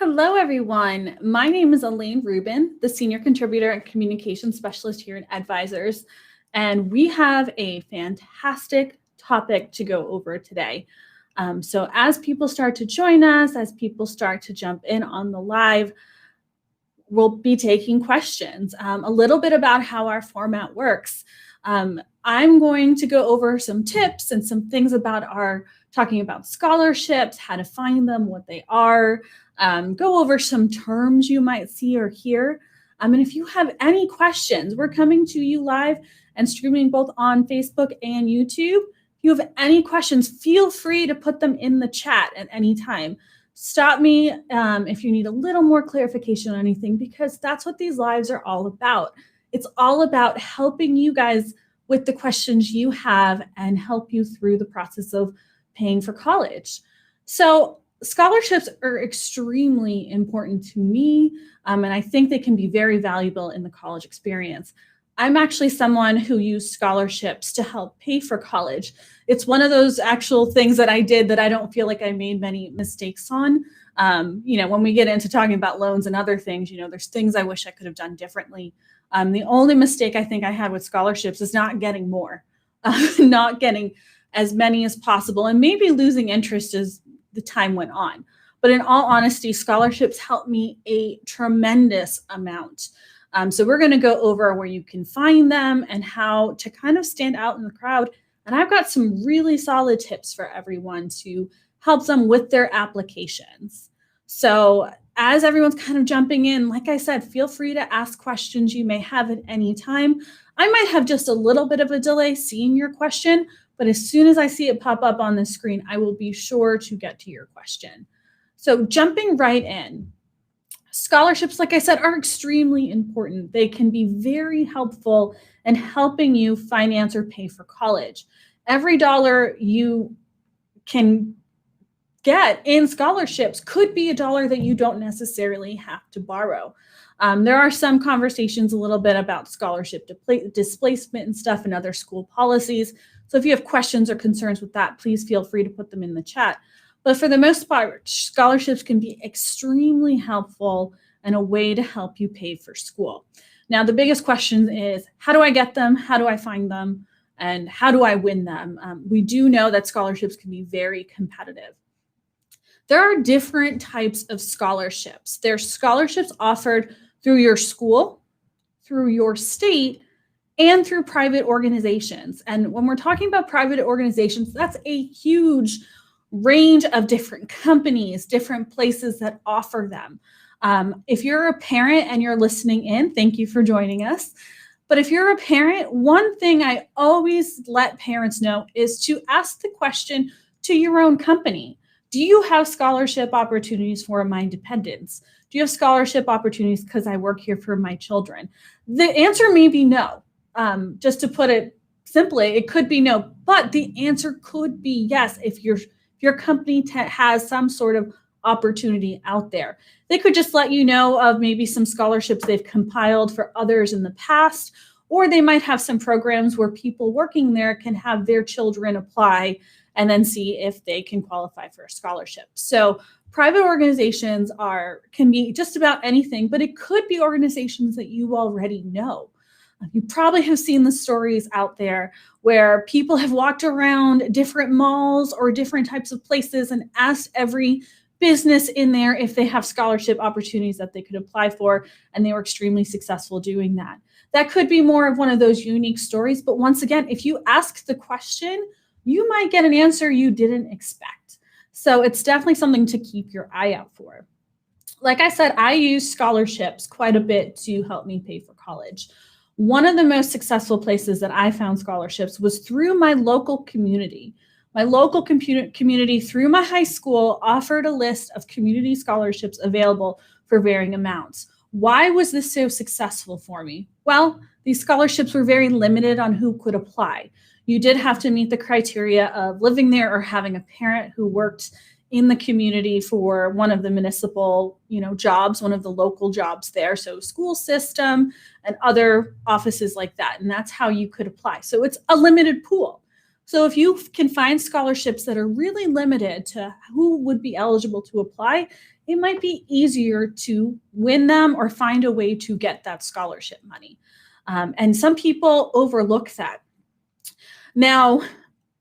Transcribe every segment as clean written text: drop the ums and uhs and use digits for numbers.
Hello, everyone. My name is Elaine Rubin, the Senior Contributor and Communication Specialist here at Edvisors, and we have a fantastic topic to go over today. So as people start to join us, as people start to jump in on the live, we'll be taking questions. A little bit about how our format works. I'm going to go over some tips and some things about talking about scholarships, how to find them, what they are, go over some terms you might see or hear. And if you have any questions, we're coming to you live and streaming both on Facebook and YouTube. If you have any questions, feel free to put them in the chat at any time. Stop me if you need a little more clarification on anything, because that's what these lives are all about. It's all about helping you guys with the questions you have and help you through the process of paying for college. So scholarships are extremely important to me, and I think they can be very valuable in the college experience. I'm actually someone who used scholarships to help pay for college. It's one of those actual things that I did that I don't feel like I made many mistakes on. When we get into talking about loans and other things, there's things I wish I could have done differently. The only mistake I think I had with scholarships is not getting more, not getting as many as possible, and maybe losing interest as the time went on. But in all honesty, scholarships helped me a tremendous amount. So we're going to go over where you can find them and how to kind of stand out in the crowd. And I've got some really solid tips for everyone to help them with their applications. So as everyone's kind of jumping in, like I said, feel free to ask questions you may have at any time. I might have just a little bit of a delay seeing your question, but as soon as I see it pop up on the screen, I will be sure to get to your question. So jumping right in, scholarships, like I said, are extremely important. They can be very helpful in helping you finance or pay for college. Every dollar you can get in scholarships could be a dollar that you don't necessarily have to borrow. There are some conversations a little bit about scholarship displacement and stuff and other school policies. So if you have questions or concerns with that, please feel free to put them in the chat. But for the most part, scholarships can be extremely helpful and a way to help you pay for school. Now, the biggest question is, how do I get them? How do I find them? And how do I win them? We do know that scholarships can be very competitive. There are different types of scholarships. There's scholarships offered through your school, through your state, and through private organizations. And when we're talking about private organizations, that's a huge range of different companies, different places that offer them. If you're a parent and you're listening in, thank you for joining us. But if you're a parent, one thing I always let parents know is to ask the question to your own company. Do you have scholarship opportunities for my dependents? Do you have scholarship opportunities because I work here for my children? The answer may be no. Just to put it simply, it could be no, but the answer could be yes if your company has some sort of opportunity out there. They could just let you know of maybe some scholarships they've compiled for others in the past, or they might have some programs where people working there can have their children apply and then see if they can qualify for a scholarship. So private organizations can be just about anything, but it could be organizations that you already know. You probably have seen the stories out there where people have walked around different malls or different types of places and asked every business in there if they have scholarship opportunities that they could apply for, and they were extremely successful doing that. That could be more of one of those unique stories, but once again, if you ask the question, you might get an answer you didn't expect. So it's definitely something to keep your eye out for. Like I said, I use scholarships quite a bit to help me pay for college. One of the most successful places that I found scholarships was through my local community. My local community through my high school offered a list of community scholarships available for varying amounts. Why was this so successful for me? Well, these scholarships were very limited on who could apply. You did have to meet the criteria of living there or having a parent who worked in the community for one of the municipal, jobs, one of the local jobs there. So school system and other offices like that. And that's how you could apply. So it's a limited pool. So if you can find scholarships that are really limited to who would be eligible to apply, it might be easier to win them or find a way to get that scholarship money. And some people overlook that. Now,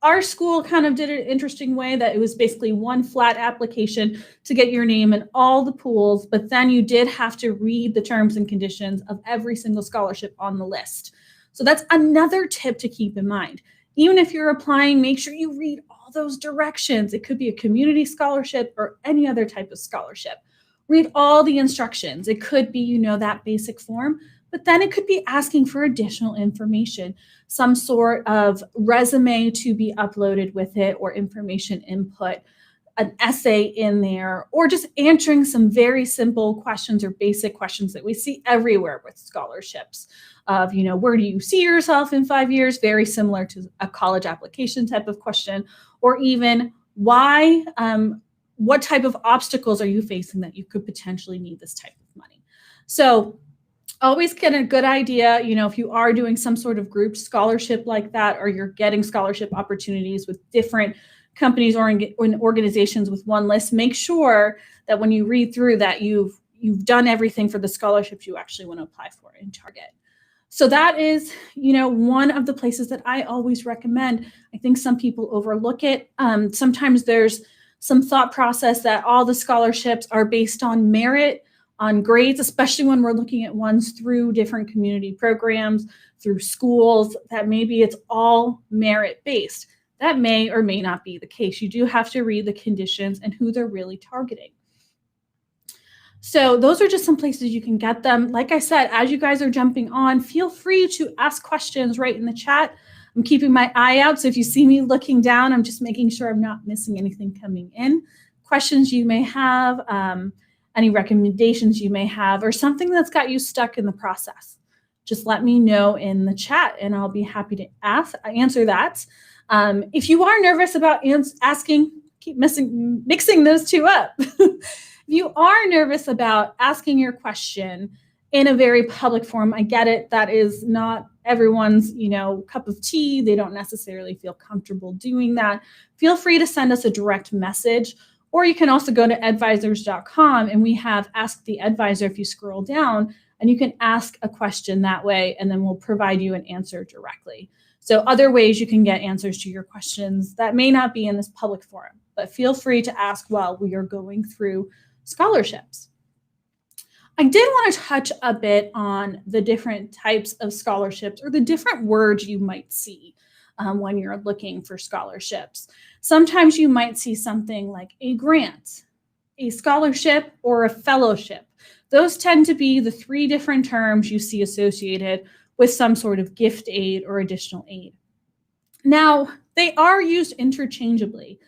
our school kind of did an interesting way that it was basically one flat application to get your name in all the pools, but then you did have to read the terms and conditions of every single scholarship on the list. So that's another tip to keep in mind. Even if you're applying, make sure you read all those directions. It could be a community scholarship or any other type of scholarship. Read all the instructions. It could be, that basic form, but then it could be asking for additional information, some sort of resume to be uploaded with it or information input, an essay in there, or just answering some very simple questions or basic questions that we see everywhere with scholarships of, where do you see yourself in 5 years? Very similar to a college application type of question, or even why, what type of obstacles are you facing that you could potentially need this type of money? So always get a good idea, if you are doing some sort of group scholarship like that, or you're getting scholarship opportunities with different companies or organizations with one list, make sure that when you read through that, you've done everything for the scholarships you actually want to apply for and target. So that is, one of the places that I always recommend. I think some people overlook it. Sometimes there's some thought process that all the scholarships are based on merit, on grades, especially when we're looking at ones through different community programs, through schools, that maybe it's all merit-based. That may or may not be the case. You do have to read the conditions and who they're really targeting. So those are just some places you can get them. Like I said, as you guys are jumping on, feel free to ask questions right in the chat. I'm keeping my eye out. So if you see me looking down, I'm just making sure I'm not missing anything coming in. Questions you may have, any recommendations you may have, or something that's got you stuck in the process. Just let me know in the chat and I'll be happy to answer that. If you are nervous about asking, keep mixing those two up. If you are nervous about asking your question in a very public forum, I get it. That is not everyone's, cup of tea. They don't necessarily feel comfortable doing that. Feel free to send us a direct message, or you can also go to edvisors.com and we have Ask the Edvisor if you scroll down, and you can ask a question that way, and then we'll provide you an answer directly. So other ways you can get answers to your questions that may not be in this public forum, but feel free to ask while we are going through scholarships. I did want to touch a bit on the different types of scholarships or the different words you might see when you're looking for scholarships. Sometimes you might see something like a grant, a scholarship, or a fellowship. Those tend to be the three different terms you see associated with some sort of gift aid or additional aid. Now, they are used interchangeably.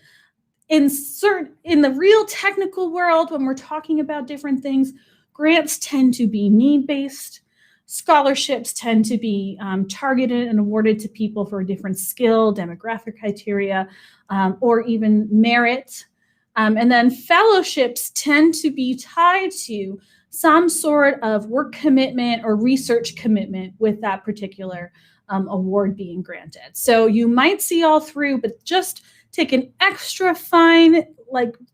In the real technical world, when we're talking about different things, grants tend to be need-based. Scholarships tend to be targeted and awarded to people for a different skill, demographic criteria, or even merit. And then fellowships tend to be tied to some sort of work commitment or research commitment with that particular award being granted. So you might see all through, but just take an extra fine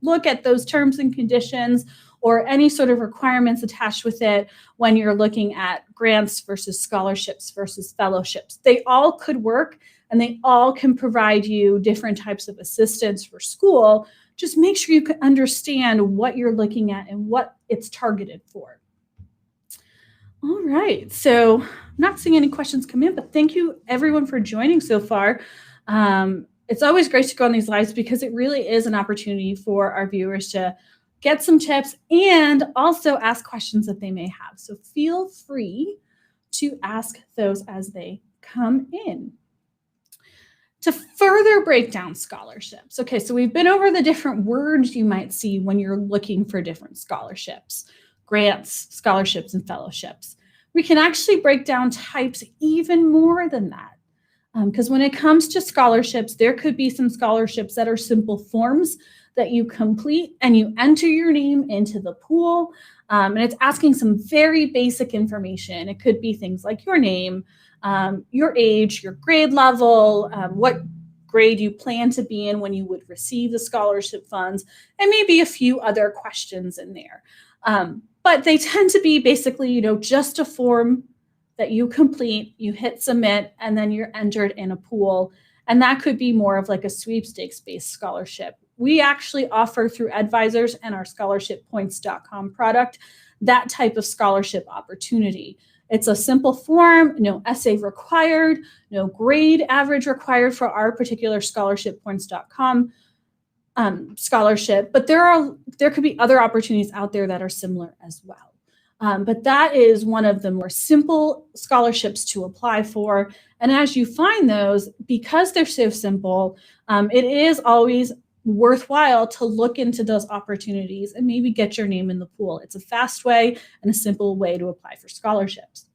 look at those terms and conditions or any sort of requirements attached with it when you're looking at grants versus scholarships versus fellowships. They all could work and they all can provide you different types of assistance for school. Just make sure you can understand what you're looking at and what it's targeted for. All right, so I'm not seeing any questions come in, but thank you everyone for joining so far. It's always great to go on these lives because it really is an opportunity for our viewers to get some tips and also ask questions that they may have. So feel free to ask those as they come in. To further break down scholarships. Okay, so we've been over the different words you might see when you're looking for different scholarships, grants, scholarships, and fellowships. We can actually break down types even more than that. Because when it comes to scholarships, there could be some scholarships that are simple forms that you complete and you enter your name into the pool. And it's asking some very basic information. It could be things like your name, your age, your grade level, what grade you plan to be in when you would receive the scholarship funds, and maybe a few other questions in there. But they tend to be basically, just a form that you complete, you hit submit, and then you're entered in a pool. And that could be more of like a sweepstakes-based scholarship. We actually offer through Edvisors and our scholarshippoints.com product that type of scholarship opportunity. It's a simple form, no essay required, no grade average required for our particular scholarshippoints.com scholarship, but there could be other opportunities out there that are similar as well. But that is one of the more simple scholarships to apply for. And as you find those, because they're so simple, it is always worthwhile to look into those opportunities and maybe get your name in the pool. It's a fast way and a simple way to apply for scholarships.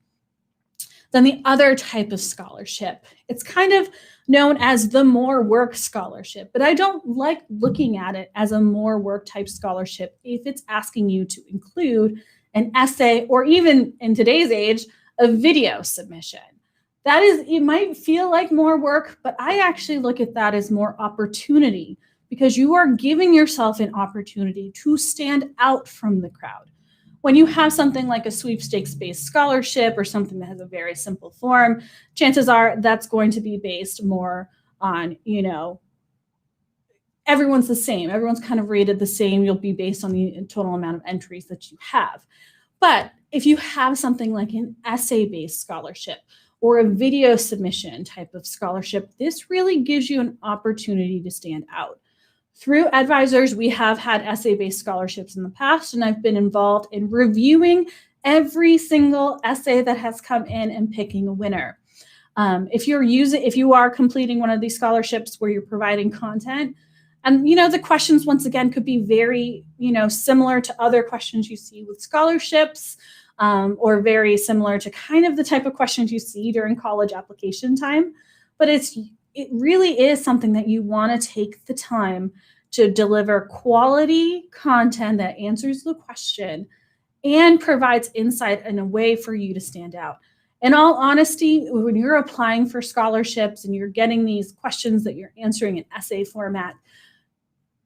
Then the other type of scholarship, it's kind of known as the more work scholarship, but I don't like looking at it as a more work type scholarship if it's asking you to include an essay, or even in today's age, a video submission. It might feel like more work, but I actually look at that as more opportunity, because you are giving yourself an opportunity to stand out from the crowd. When you have something like a sweepstakes-based scholarship or something that has a very simple form, chances are that's going to be based more on, everyone's the same. Everyone's kind of rated the same. You'll be based on the total amount of entries that you have. But if you have something like an essay-based scholarship or a video submission type of scholarship, this really gives you an opportunity to stand out. Through Edvisors, we have had essay-based scholarships in the past, and I've been involved in reviewing every single essay that has come in and picking a winner. If you are completing one of these scholarships where you're providing content, and the questions once again could be very similar to other questions you see with scholarships, or very similar to kind of the type of questions you see during college application time. But it really is something that you want to take the time to deliver quality content that answers the question and provides insight and a way for you to stand out. In all honesty, when you're applying for scholarships and you're getting these questions that you're answering in essay format,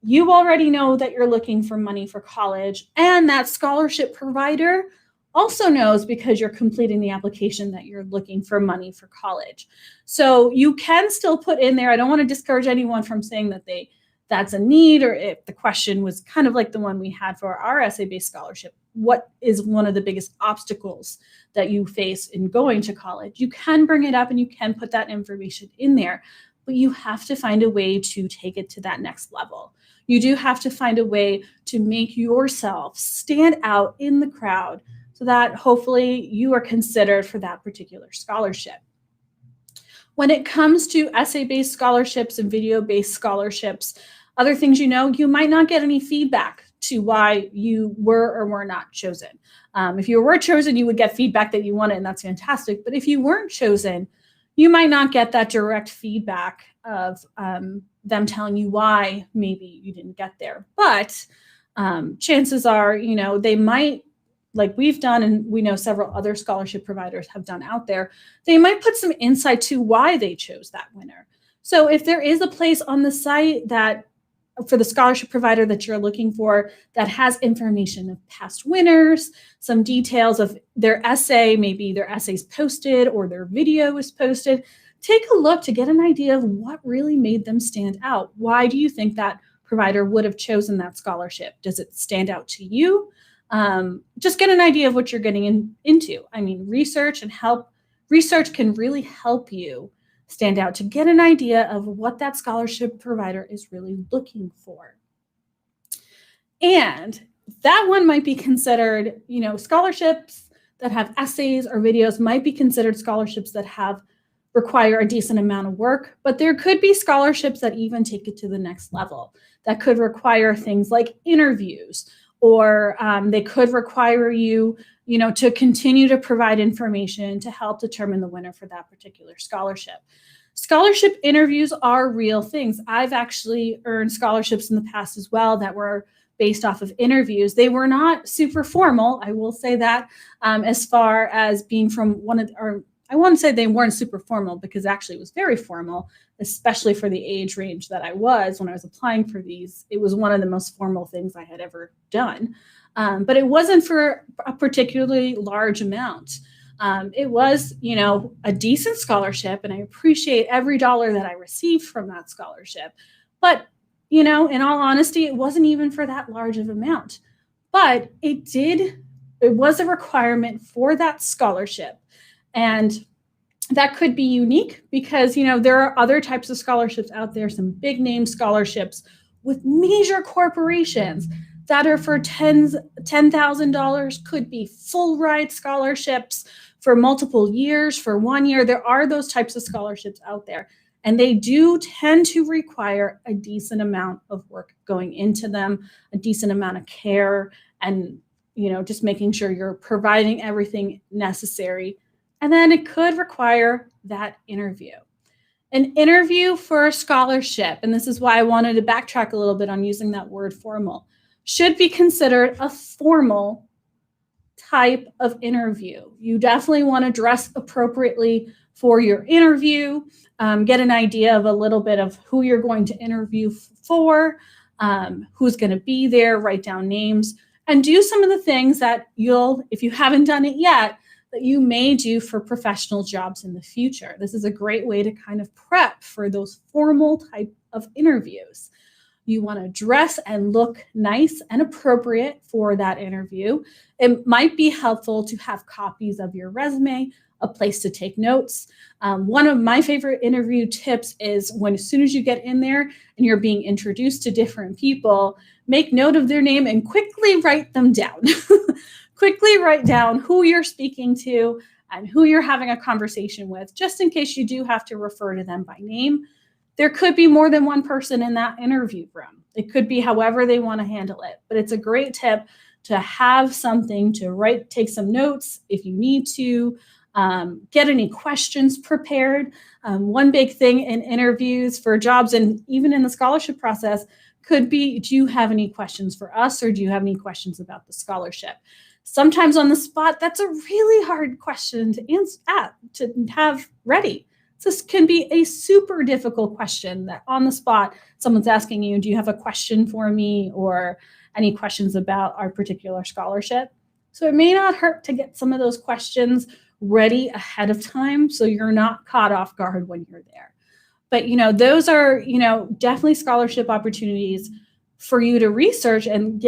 you already know that you're looking for money for college, and that scholarship provider also knows, because you're completing the application, that you're looking for money for college. So you can still put in there, I don't want to discourage anyone from saying that that's a need, or if the question was kind of like the one we had for our essay-based scholarship, what is one of the biggest obstacles that you face in going to college? You can bring it up and you can put that information in there, but you have to find a way to take it to that next level. You do have to find a way to make yourself stand out in the crowd so that hopefully you are considered for that particular scholarship. When it comes to essay-based scholarships and video-based scholarships, other things you might not get any feedback to why you were or were not chosen. If you were chosen, you would get feedback that you wanted, and that's fantastic. But if you weren't chosen, you might not get that direct feedback of them telling you why maybe you didn't get there. But chances are, they might, like we've done, and we know several other scholarship providers have done out there, they might put some insight to why they chose that winner. So if there is a place on the site that, for the scholarship provider that you're looking for, that has information of past winners, some details of their essay, maybe their essay's posted or their video is posted, take a look to get an idea of what really made them stand out. Why do you think that provider would have chosen that scholarship? Does it stand out to you? Just get an idea of what you're getting into. I mean, research can really help you stand out to get an idea of what that scholarship provider is really looking for. And that one might be considered, scholarships that have essays or videos might be considered scholarships that require a decent amount of work, but there could be scholarships that even take it to the next level, that could require things like interviews, or they could require you, to continue to provide information to help determine the winner for that particular scholarship. Scholarship interviews are real things. I've actually earned scholarships in the past as well that were based off of interviews. They were not super formal, I will say that, as far as being from I wouldn't say they weren't super formal, because actually it was very formal, especially for the age range that I was when I was applying for these. It was one of the most formal things I had ever done. But it wasn't for a particularly large amount. It was, a decent scholarship, and I appreciate every dollar that I received from that scholarship. But, in all honesty, it wasn't even for that large of amount. But it was a requirement for that scholarship. And that could be unique because, there are other types of scholarships out there, some big name scholarships with major corporations that are for $10,000, could be full ride scholarships for multiple years, for 1 year. There are those types of scholarships out there, and they do tend to require a decent amount of work going into them, a decent amount of care, and, just making sure you're providing everything necessary. And then it could require that interview. An interview for a scholarship, and this is why I wanted to backtrack a little bit on using that word formal, should be considered a formal type of interview. You definitely want to dress appropriately for your interview, get an idea of a little bit of who you're going to interview for, who's going to be there, write down names, and do some of the things that if you haven't done it yet, that you may do for professional jobs in the future. This is a great way to kind of prep for those formal type of interviews. You want to dress and look nice and appropriate for that interview. It might be helpful to have copies of your resume, a place to take notes. One of my favorite interview tips is as soon as you get in there and you're being introduced to different people, make note of their name and quickly write them down. Quickly write down who you're speaking to and who you're having a conversation with, just in case you do have to refer to them by name. There could be more than one person in that interview room. It could be however they want to handle it, but it's a great tip to have something to write, take some notes if you need to, get any questions prepared. One big thing in interviews for jobs and even in the scholarship process could be, do you have any questions for us, or do you have any questions about the scholarship? Sometimes on the spot, that's a really hard question to have ready. This can be a super difficult question that on the spot, someone's asking you, do you have a question for me, or any questions about our particular scholarship? So it may not hurt to get some of those questions ready ahead of time so you're not caught off guard when you're there. But, those are, definitely scholarship opportunities for you to research and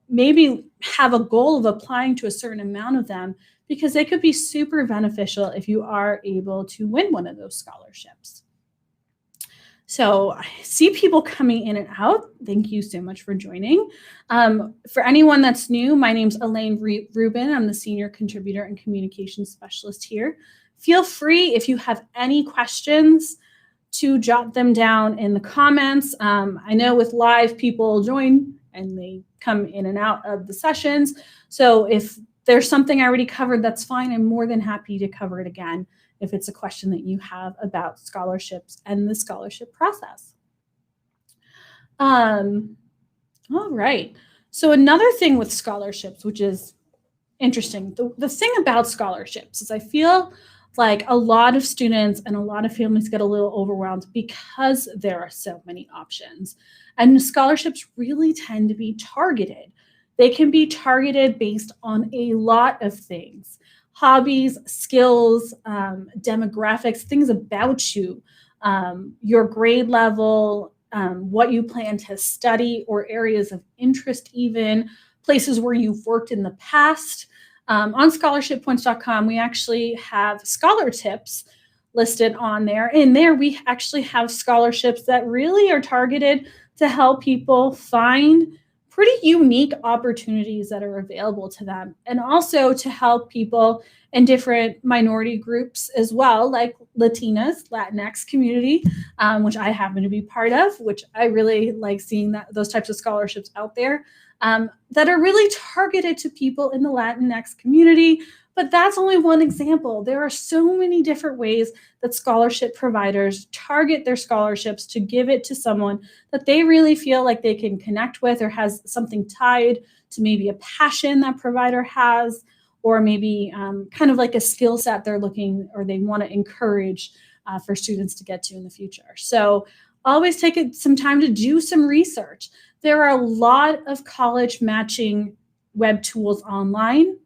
maybe have a goal of applying to a certain amount of them, because they could be super beneficial if you are able to win one of those scholarships. So I see people coming in and out. Thank you so much for joining. For anyone that's new, my name's Elaine Rubin. I'm the Senior Contributor and Communications Specialist here. Feel free, if you have any questions, to jot them down in the comments. I know with live, people join and they come in and out of the sessions. So if there's something I already covered, that's fine. I'm more than happy to cover it again if it's a question that you have about scholarships and the scholarship process. All right. So another thing with scholarships, which is interesting, the thing about scholarships is I feel like a lot of students and a lot of families get a little overwhelmed because there are so many options. And scholarships really tend to be targeted. They can be targeted based on a lot of things: hobbies, skills, demographics, things about you, your grade level, what you plan to study, or areas of interest, even places where you've worked in the past. On scholarshippoints.com, we actually have scholar tips listed on there. In there, we actually have scholarships that really are targeted to help people find pretty unique opportunities that are available to them, and also to help people in different minority groups as well, like Latinas, Latinx community, which I happen to be part of, which I really like seeing those types of scholarships out there that are really targeted to people in the Latinx community. But that's only one example. There are so many different ways that scholarship providers target their scholarships to give it to someone that they really feel like they can connect with, or has something tied to maybe a passion that provider has, or maybe kind of like a skill set they're looking or they want to encourage for students to get to in the future. So always take some time to do some research. There are a lot of college matching web tools online.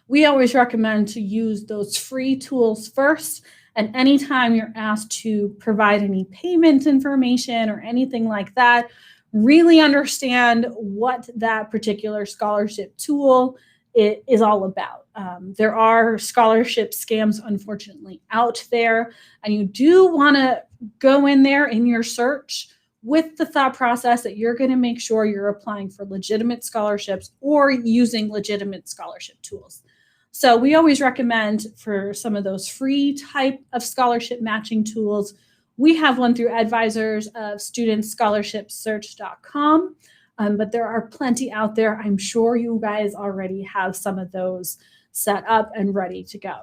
We always recommend to use those free tools first. And anytime you're asked to provide any payment information or anything like that, really understand what that particular scholarship tool is all about. There are scholarship scams, unfortunately, out there, and you do want to go in there in your search with the thought process that you're going to make sure you're applying for legitimate scholarships or using legitimate scholarship tools. So we always recommend for some of those free type of scholarship matching tools. We have one through Edvisors of studentscholarshipsearch.com, but there are plenty out there. I'm sure you guys already have some of those set up and ready to go.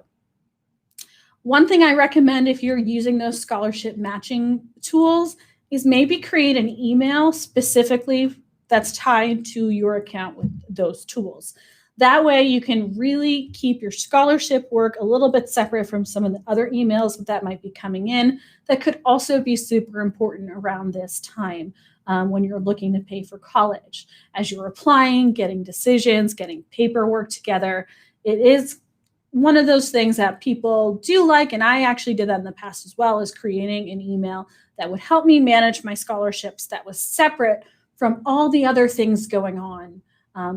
One thing I recommend if you're using those scholarship matching tools is maybe create an email specifically that's tied to your account with those tools. That way you can really keep your scholarship work a little bit separate from some of the other emails that might be coming in that could also be super important around this time when you're looking to pay for college. As you're applying, getting decisions, getting paperwork together, it is one of those things that people do like, and I actually did that in the past as well, is creating an email that would help me manage my scholarships that was separate from all the other things going on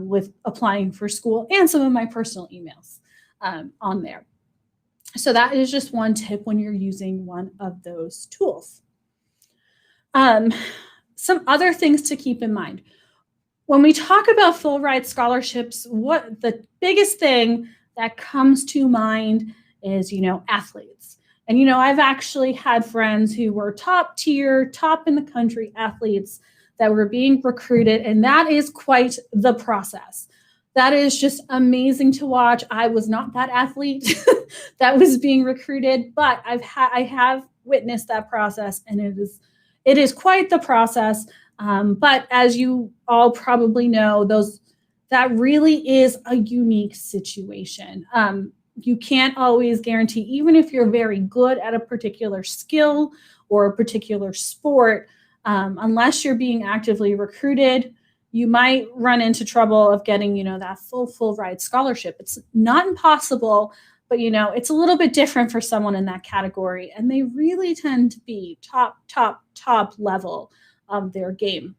with applying for school and some of my personal emails on there. So that is just one tip when you're using one of those tools. Some other things to keep in mind. When we talk about full ride scholarships, what the biggest thing that comes to mind is, athletes. And, I've actually had friends who were top tier, top in the country athletes that were being recruited, and that is quite the process. That is just amazing to watch. I was not that athlete that was being recruited, but I have witnessed that process, and it is quite the process. But as you all probably know, that really is a unique situation. You can't always guarantee, even if you're very good at a particular skill or a particular sport, unless you're being actively recruited, you might run into trouble of getting, that full ride scholarship. It's not impossible, but, it's a little bit different for someone in that category. And they really tend to be top level of their game.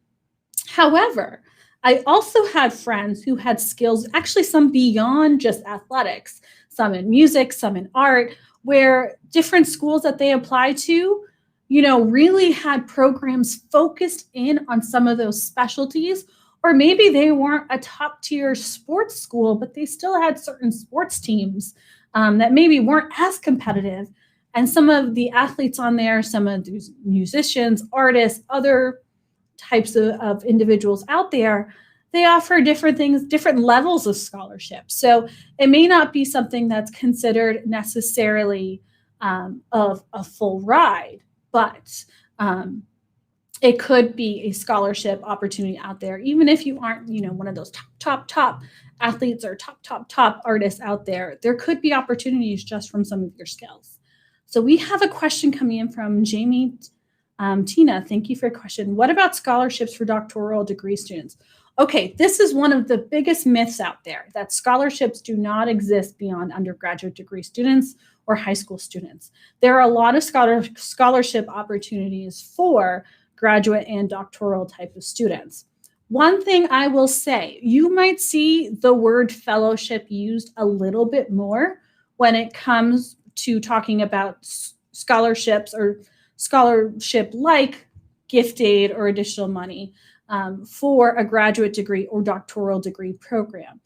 However, I also had friends who had skills, actually some beyond just athletics, some in music, some in art, where different schools that they applied to, really had programs focused in on some of those specialties, or maybe they weren't a top tier sports school, but they still had certain sports teams that maybe weren't as competitive. And some of the athletes on there, some of these musicians, artists, other types of individuals out there, they offer different things, different levels of scholarship. So it may not be something that's considered necessarily of a full ride, but it could be a scholarship opportunity out there, even if you aren't, one of those top athletes or top artists out there. There could be opportunities just from some of your skills. So we have a question coming in from Jamie. Tina, thank you for your question. What about scholarships for doctoral degree students? Okay, this is one of the biggest myths out there, that scholarships do not exist beyond undergraduate degree students or high school students. There are a lot of scholarship opportunities for graduate and doctoral type of students. One thing I will say, you might see the word fellowship used a little bit more when it comes to talking about scholarships or scholarship like gift aid or additional money for a graduate degree or doctoral degree program.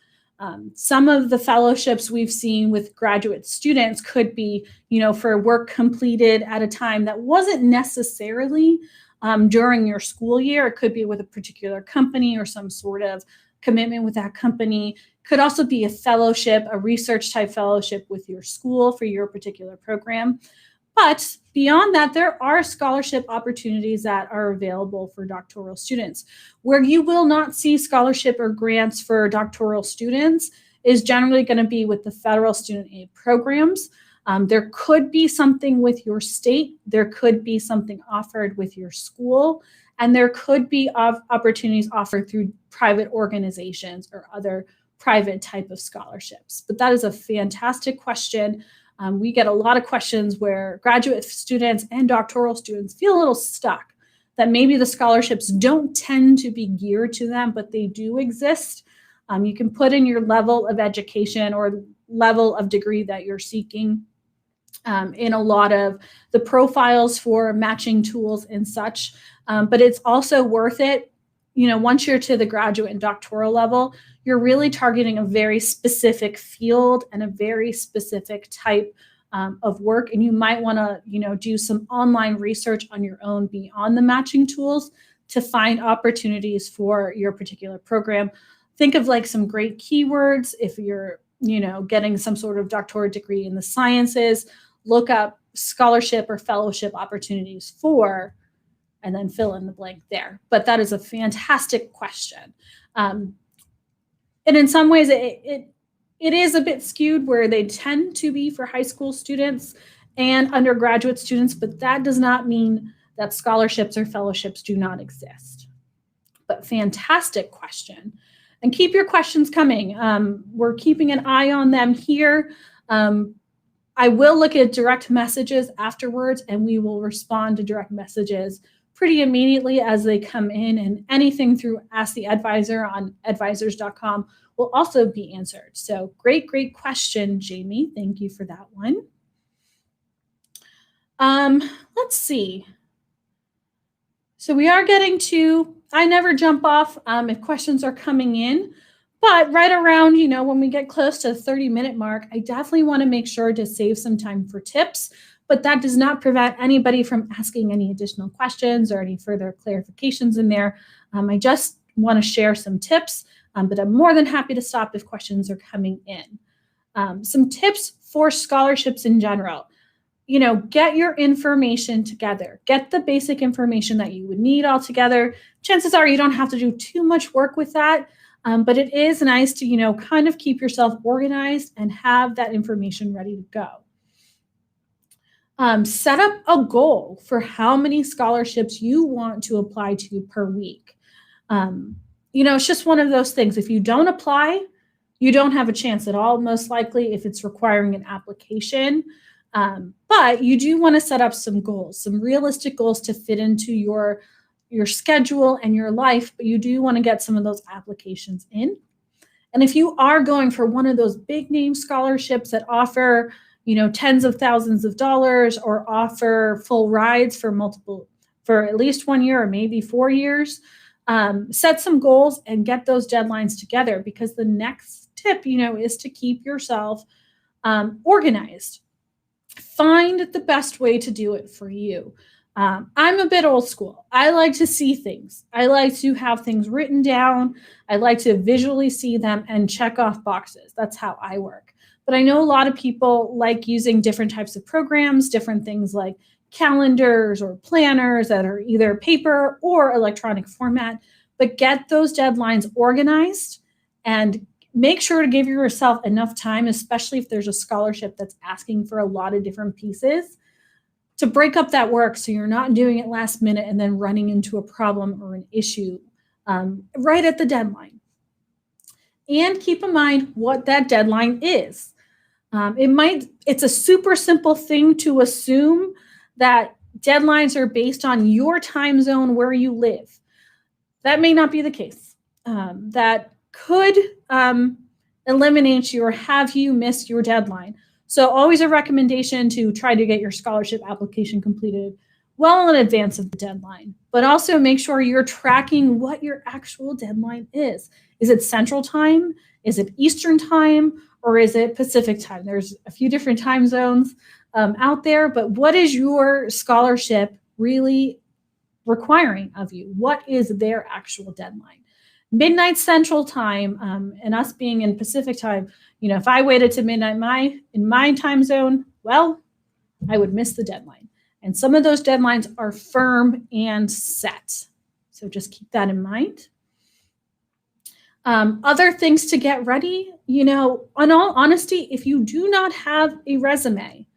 Some of the fellowships we've seen with graduate students could be, for work completed at a time that wasn't necessarily during your school year. It could be with a particular company or some sort of commitment with that company. Could also be a fellowship, a research type fellowship with your school for your particular program. But beyond that, there are scholarship opportunities that are available for doctoral students. Where you will not see scholarship or grants for doctoral students is generally going to be with the federal student aid programs. There could be something with your state. There could be something offered with your school. And there could be opportunities offered through private organizations or other private type of scholarships. But that is a fantastic question. We get a lot of questions where graduate students and doctoral students feel a little stuck, that maybe the scholarships don't tend to be geared to them, but they do exist. You can put in your level of education or level of degree that you're seeking in a lot of the profiles for matching tools and such. But it's also worth it. Once you're to the graduate and doctoral level, you're really targeting a very specific field and a very specific type of work. And you might want to, do some online research on your own beyond the matching tools to find opportunities for your particular program. Think of like some great keywords. If you're, getting some sort of doctorate degree in the sciences, look up scholarship or fellowship opportunities for, and then fill in the blank there. But that is a fantastic question. And in some ways, it is a bit skewed where they tend to be for high school students and undergraduate students, but that does not mean that scholarships or fellowships do not exist. But fantastic question. And keep your questions coming. We're keeping an eye on them here. I will look at direct messages afterwards, and we will respond to direct messages pretty immediately as they come in, and anything through Ask the Edvisor on edvisors.com will also be answered. So great question, Jamie. Thank you for that one. Let's see. So we are getting to, I never jump off if questions are coming in, but right around, when we get close to the 30-minute mark, I definitely want to make sure to save some time for tips. But that does not prevent anybody from asking any additional questions or any further clarifications in there. I just want to share some tips, but I'm more than happy to stop if questions are coming in. Some tips for scholarships in general. Get your information together. Get the basic information that you would need all together. Chances are you don't have to do too much work with that, but it is nice to, kind of keep yourself organized and have that information ready to go. Set up a goal for how many scholarships you want to apply to per week. It's just one of those things. If you don't apply, you don't have a chance at all, most likely, if it's requiring an application. But you do want to set up some goals, some realistic goals to fit into your schedule and your life, but you do want to get some of those applications in. And if you are going for one of those big name scholarships that offer tens of thousands of dollars or offer full rides for at least 1 year or maybe 4 years, set some goals and get those deadlines together, because the next tip, is to keep yourself organized. Find the best way to do it for you. I'm a bit old school. I like to see things. I like to have things written down. I like to visually see them and check off boxes. That's how I work. But I know a lot of people like using different types of programs, different things like calendars or planners that are either paper or electronic format. But get those deadlines organized and make sure to give yourself enough time, especially if there's a scholarship that's asking for a lot of different pieces, to break up that work so you're not doing it last minute and then running into a problem or an issue right at the deadline. And keep in mind what that deadline is. It's a super simple thing to assume that deadlines are based on your time zone where you live. That may not be the case. That could eliminate you or have you missed your deadline. So always a recommendation to try to get your scholarship application completed well in advance of the deadline, but also make sure you're tracking what your actual deadline is. Is it Central Time? Is it Eastern Time? Or is it Pacific Time? There's a few different time zones out there, but what is your scholarship really requiring of you? What is their actual deadline? Midnight Central Time, and us being in Pacific Time, if I waited to midnight in my time zone, well, I would miss the deadline. And some of those deadlines are firm and set. So just keep that in mind. Other things to get ready, in all honesty, if you do not have a resume,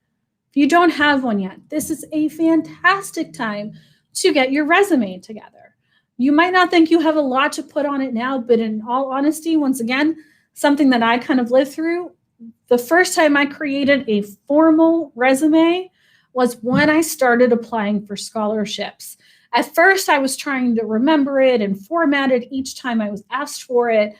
if you don't have one yet, this is a fantastic time to get your resume together. You might not think you have a lot to put on it now, but in all honesty, once again, something that I kind of lived through, the first time I created a formal resume was when I started applying for scholarships. At first, I was trying to remember it and format it each time I was asked for it.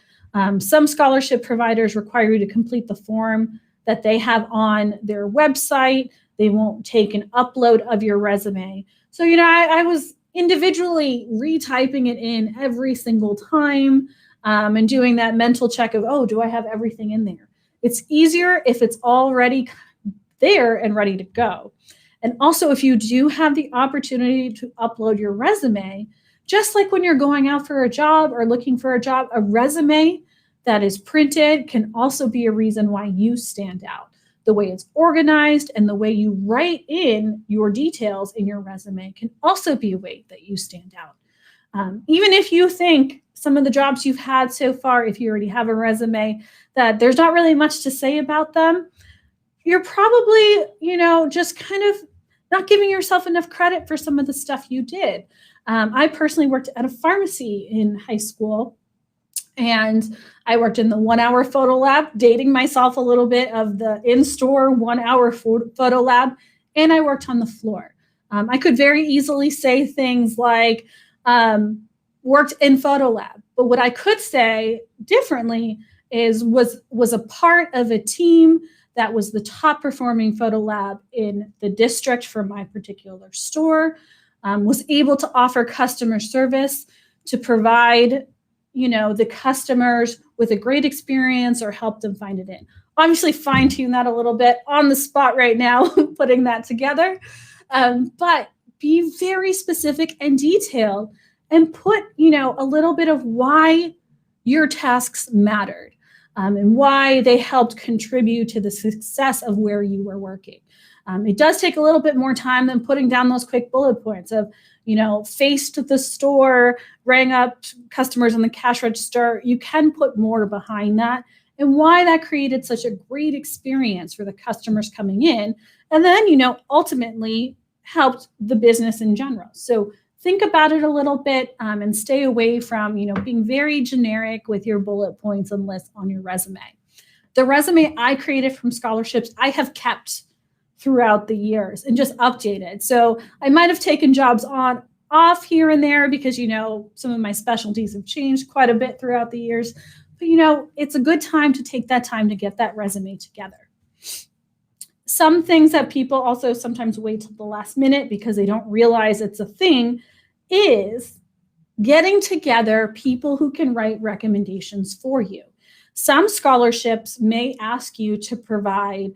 Some scholarship providers require you to complete the form that they have on their website. They won't take an upload of your resume. So, I was individually retyping it in every single time and doing that mental check of, oh, do I have everything in there? It's easier if it's already there and ready to go. And also, if you do have the opportunity to upload your resume, just like when you're going out for a job or looking for a job, a resume that is printed can also be a reason why you stand out. The way it's organized and the way you write in your details in your resume can also be a way that you stand out. Even if you think some of the jobs you've had so far, if you already have a resume, that there's not really much to say about them, you're probably, just kind of not giving yourself enough credit for some of the stuff you did. I personally worked at a pharmacy in high school, and I worked in the 1 hour photo lab, dating myself a little bit of the in-store 1 hour photo lab, and I worked on the floor. I could very easily say things like, worked in photo lab, but what I could say differently was a part of a team that was the top performing photo lab in the district for my particular store, was able to offer customer service to provide, the customers with a great experience or help them find it in. Obviously fine tune that a little bit on the spot right now, putting that together, but be very specific and detailed and put, a little bit of why your tasks mattered. And why they helped contribute to the success of where you were working. It does take a little bit more time than putting down those quick bullet points of, faced the store, rang up customers on the cash register. You can put more behind that and why that created such a great experience for the customers coming in. And then, ultimately helped the business in general. So think about it a little bit and stay away from, being very generic with your bullet points and lists on your resume. The resume I created from scholarships, I have kept throughout the years and just updated. So I might have taken jobs off here and there because, some of my specialties have changed quite a bit throughout the years. But, it's a good time to take that time to get that resume together. Some things that people also sometimes wait till the last minute because they don't realize it's a thing is getting together people who can write recommendations for you. Some scholarships may ask you to provide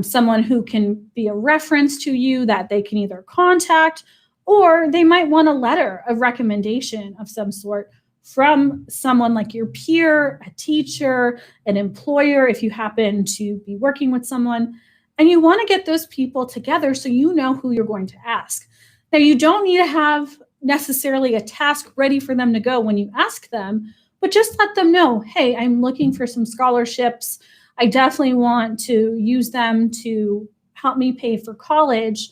someone who can be a reference to you that they can either contact, or they might want a letter of recommendation of some sort from someone like your peer, a teacher, an employer, if you happen to be working with someone. And you want to get those people together so you know who you're going to ask. Now, you don't need to have necessarily a task ready for them to go when you ask them, but just let them know, hey, I'm looking for some scholarships. I definitely want to use them to help me pay for college.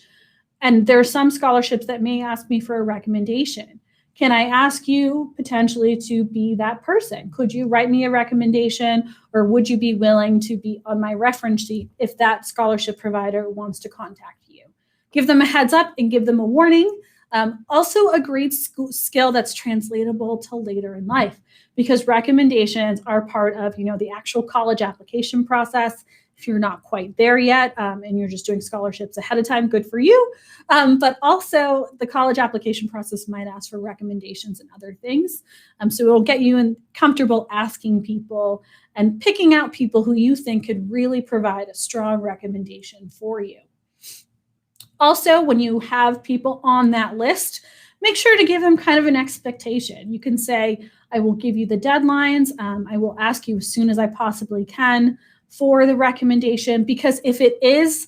And there are some scholarships that may ask me for a recommendation. Can I ask you potentially to be that person? Could you write me a recommendation, or would you be willing to be on my reference sheet if that scholarship provider wants to contact you? Give them a heads up and give them a warning. Also a great skill that's translatable to later in life, because recommendations are part of, the actual college application process. If you're not quite there yet and you're just doing scholarships ahead of time, good for you. But also the college application process might ask for recommendations and other things. So it'll get you comfortable asking people and picking out people who you think could really provide a strong recommendation for you. Also, when you have people on that list, make sure to give them kind of an expectation. You can say, I will give you the deadlines. I will ask you as soon as I possibly can for the recommendation, because if it is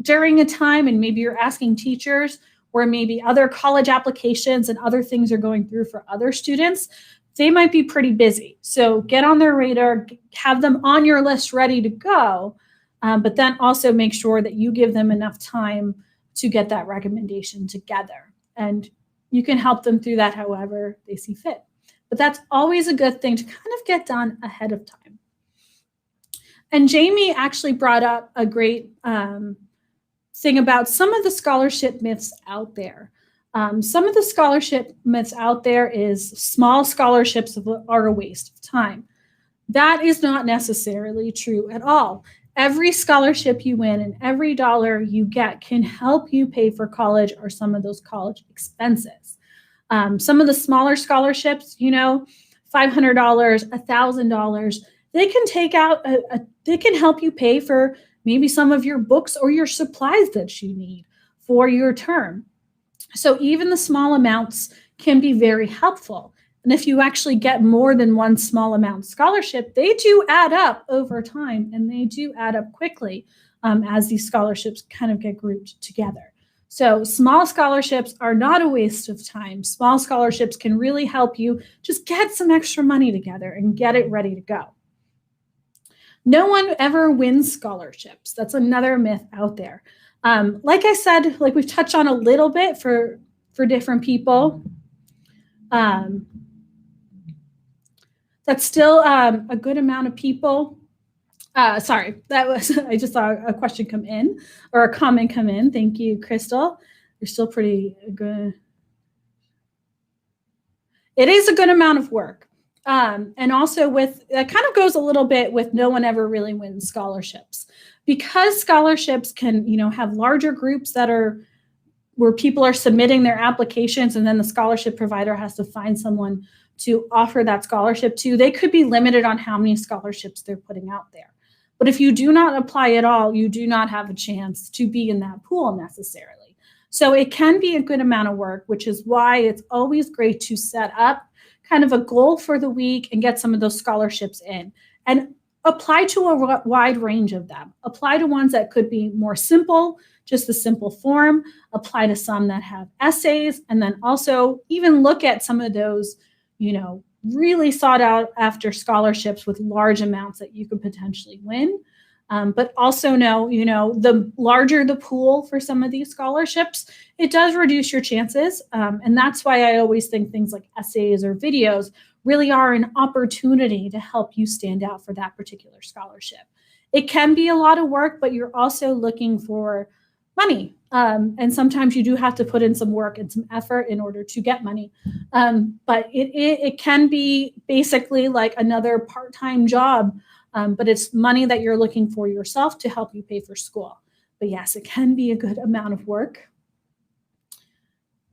during a time and maybe you're asking teachers or maybe other college applications and other things are going through for other students, they might be pretty busy. So get on their radar, have them on your list ready to go, but then also make sure that you give them enough time to get that recommendation together. And you can help them through that however they see fit. But that's always a good thing to kind of get done ahead of time. And Jamie actually brought up a great thing about some of the scholarship myths out there. Some of the scholarship myths out there is small scholarships are a waste of time. That is not necessarily true at all. Every scholarship you win and every dollar you get can help you pay for college or some of those college expenses. Some of the smaller scholarships, $500, $1,000, they can take out, they can help you pay for maybe some of your books or your supplies that you need for your term. So even the small amounts can be very helpful. And if you actually get more than one small amount scholarship, they do add up over time, and they do add up quickly as these scholarships kind of get grouped together. So small scholarships are not a waste of time. Small scholarships can really help you just get some extra money together and get it ready to go. No one ever wins scholarships. That's another myth out there. Like I said, like we've touched on a little bit for different people. That's still a good amount of people. Sorry, I just saw a question come in or a comment come in. Thank you, Crystal. You're still pretty good. It is a good amount of work. And also that kind of goes a little bit with no one ever really wins scholarships. Because scholarships can, have larger groups where people are submitting their applications and then the scholarship provider has to find someone to offer that scholarship to, they could be limited on how many scholarships they're putting out there. But if you do not apply at all, you do not have a chance to be in that pool necessarily. So it can be a good amount of work, which is why it's always great to set up kind of a goal for the week and get some of those scholarships in and apply to a wide range of them. Apply to ones that could be more simple, just the simple form, apply to some that have essays, and then also even look at some of those, really sought out after scholarships with large amounts that you could potentially win. But also know, the larger the pool for some of these scholarships, it does reduce your chances. And that's why I always think things like essays or videos really are an opportunity to help you stand out for that particular scholarship. It can be a lot of work, but you're also looking for money. And sometimes you do have to put in some work and some effort in order to get money. But it can be basically like another part-time job, but it's money that you're looking for yourself to help you pay for school. But yes, it can be a good amount of work.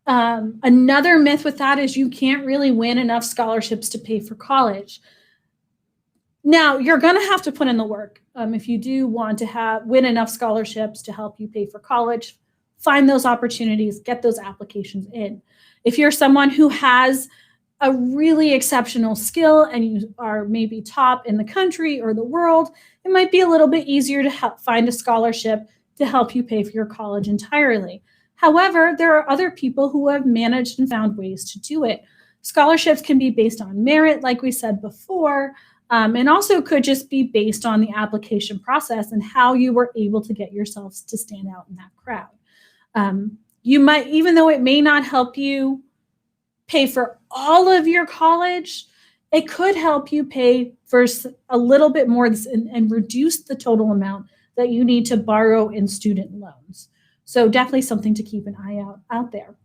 Another myth with that is you can't really win enough scholarships to pay for college. Now, you're going to have to put in the work. If you do want to win enough scholarships to help you pay for college, find those opportunities, get those applications in. If you're someone who has a really exceptional skill and you are maybe top in the country or the world, it might be a little bit easier to find a scholarship to help you pay for your college entirely. However, there are other people who have managed and found ways to do it. Scholarships can be based on merit, like we said before, and also could just be based on the application process and how you were able to get yourselves to stand out in that crowd. You might, even though it may not help you pay for all of your college, it could help you pay for a little bit more and reduce the total amount that you need to borrow in student loans. So definitely something to keep an eye out there.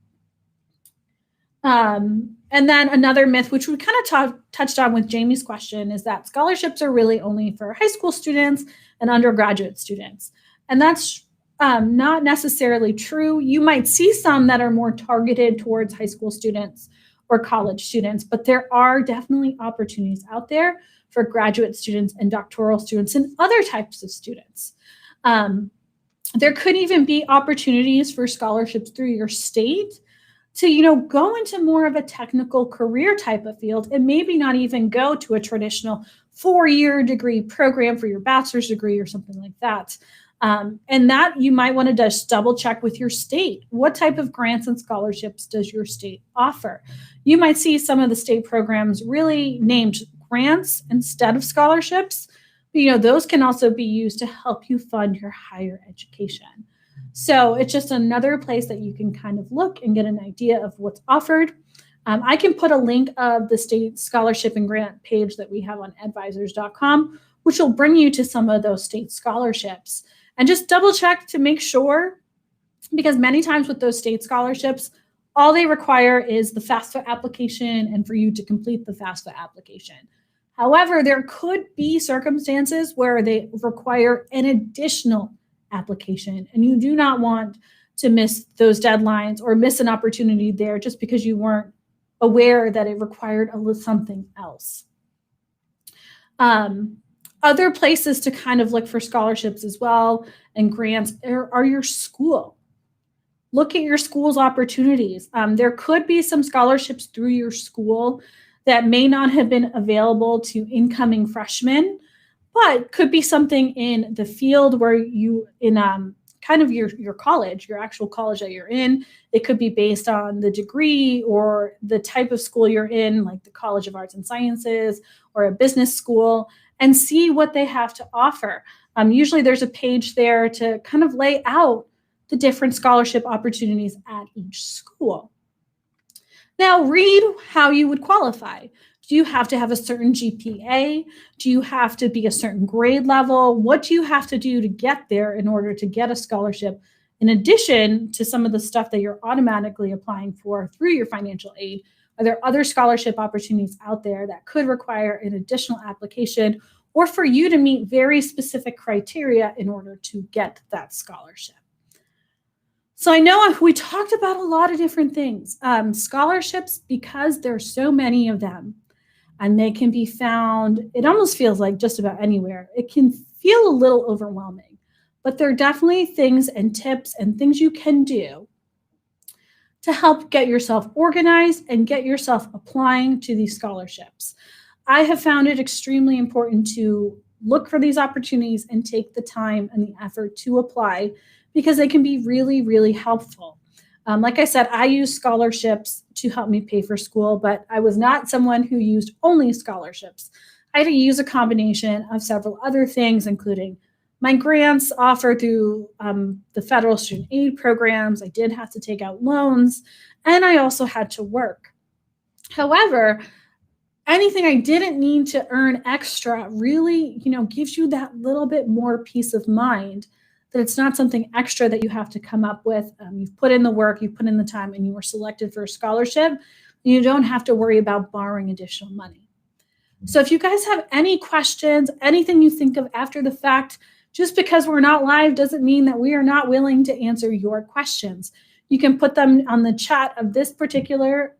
And then another myth, which we kind of touched on with Jamie's question, is that scholarships are really only for high school students and undergraduate students. And that's not necessarily true. You might see some that are more targeted towards high school students or college students, but there are definitely opportunities out there for graduate students and doctoral students and other types of students. There could even be opportunities for scholarships through your state to, go into more of a technical career type of field and maybe not even go to a traditional 4-year degree program for your bachelor's degree or something like that. And that you might want to just double check with your state. What type of grants and scholarships does your state offer? You might see some of the state programs really named grants instead of scholarships. But, those can also be used to help you fund your higher education. So it's just another place that you can kind of look and get an idea of what's offered. I can put a link of the state scholarship and grant page that we have on edvisors.com, which will bring you to some of those state scholarships. And just double check to make sure, because many times with those state scholarships, all they require is the FAFSA application and for you to complete the FAFSA application. However, there could be circumstances where they require an additional application, and you do not want to miss those deadlines or miss an opportunity there just because you weren't aware that it required something else. Other places to kind of look for scholarships as well and grants are your school. Look at your school's opportunities. There could be some scholarships through your school that may not have been available to incoming freshmen, but could be something in the field where you, in kind of your college, your actual college that you're in. It could be based on the degree or the type of school you're in, like the College of Arts and Sciences or a business school, and see what they have to offer. Usually there's a page there to kind of lay out the different scholarship opportunities at each school. Now, read how you would qualify. Do you have to have a certain GPA? Do you have to be a certain grade level? What do you have to do to get there in order to get a scholarship, in addition to some of the stuff that you're automatically applying for through your financial aid? Are there other scholarship opportunities out there that could require an additional application or for you to meet very specific criteria in order to get that scholarship? So I know we talked about a lot of different things. Scholarships, because there's so many of them and they can be found, it almost feels like just about anywhere. It can feel a little overwhelming, but there are definitely things and tips and things you can do to help get yourself organized and get yourself applying to these scholarships. I have found it extremely important to look for these opportunities and take the time and the effort to apply, because they can be really, really helpful. Like I said, I use scholarships to help me pay for school, but I was not someone who used only scholarships. I had to use a combination of several other things, including my grants offered through the federal student aid programs. I did have to take out loans, and I also had to work. However, anything I didn't need to earn extra really, gives you that little bit more peace of mind that it's not something extra that you have to come up with. You've put in the work, you've put in the time, and you were selected for a scholarship. You don't have to worry about borrowing additional money. So if you guys have any questions, anything you think of after the fact, just because we're not live doesn't mean that we are not willing to answer your questions. You can put them on the chat of this particular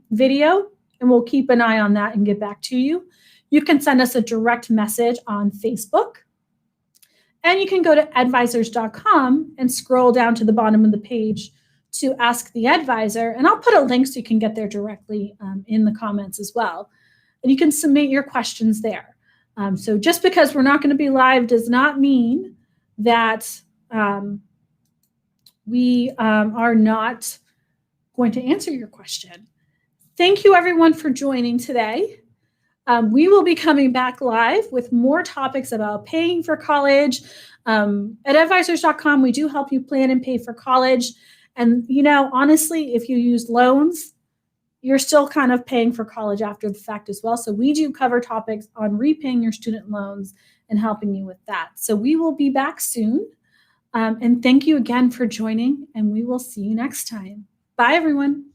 video, and we'll keep an eye on that and get back to you. You can send us a direct message on Facebook. And you can go to edvisors.com and scroll down to the bottom of the page to ask the advisor. And I'll put a link so you can get there directly in the comments as well. And you can submit your questions there. So just because we're not going to be live does not mean that we are not going to answer your question. Thank you, everyone, for joining today. We will be coming back live with more topics about paying for college. At edvisors.com, we do help you plan and pay for college. And, honestly, if you use loans, you're still kind of paying for college after the fact as well. So we do cover topics on repaying your student loans and helping you with that. So we will be back soon. And thank you again for joining, and we will see you next time. Bye, everyone.